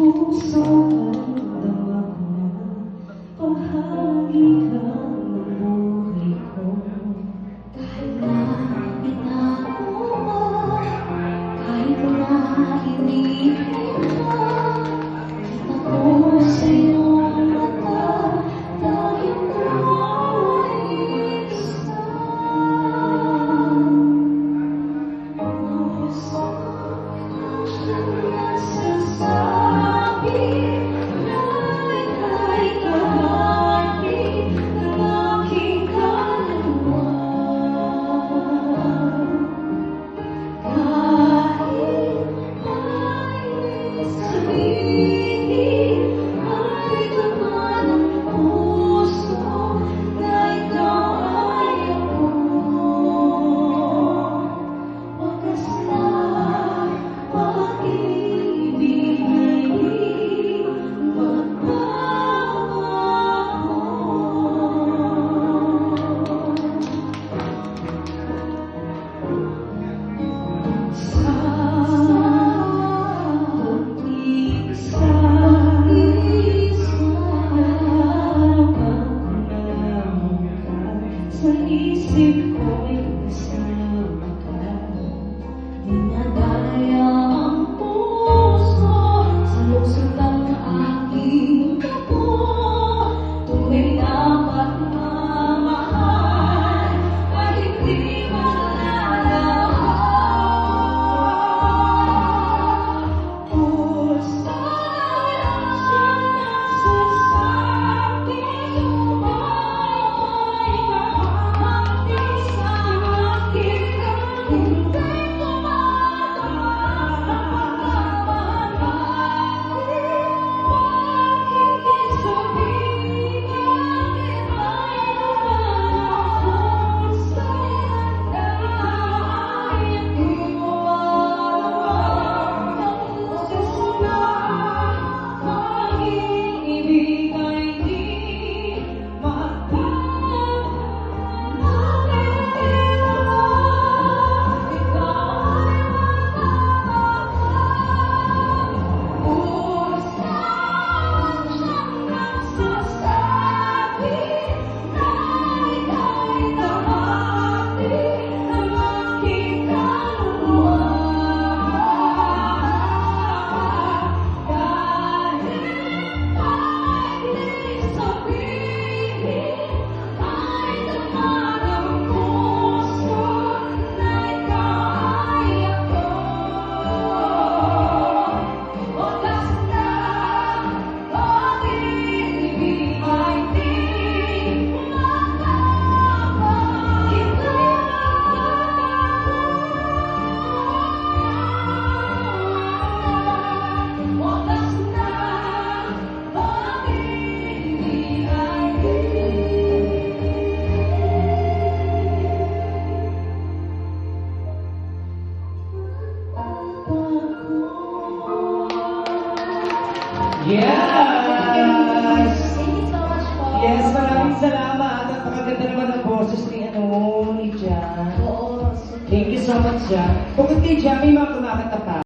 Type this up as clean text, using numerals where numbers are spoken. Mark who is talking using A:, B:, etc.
A: puso karamdaman ko na bahagi ka ng buhay ko. Kahit na binago mo, kahit na inihin mo, kita ko sa iyong mata dahil nawawa'y isa. Puso ang siyang nagsasabi na ika'y kahati ng aking kaluluwa. Kahit may sabihin ay laman ng puso na ikaw ay ako. Wagas na pag-ibig ay di magbabago. Sa pag-isa, harapan ko na ka. Sa isip ko'y kasama ka. Dinadaya ang puso sa lungsod ng aking dugo. Tunay dapat mamahal ay hindi malalahat. Puso lang siyang nagsasabi mo ay kahati sa aking hindi ko mapagpapaman. Bakit hindi sabihin ay laman ang puso na ay iwan? Wagas na pag-ibig ay di magbabago.
B: Yes!
A: Thank you so much po.
B: Yes, maraming salamat. Napakaganda naman ang boses ni Jan.
A: Oo.
B: Thank you so much, Jan. Bukod kay Jan, may mga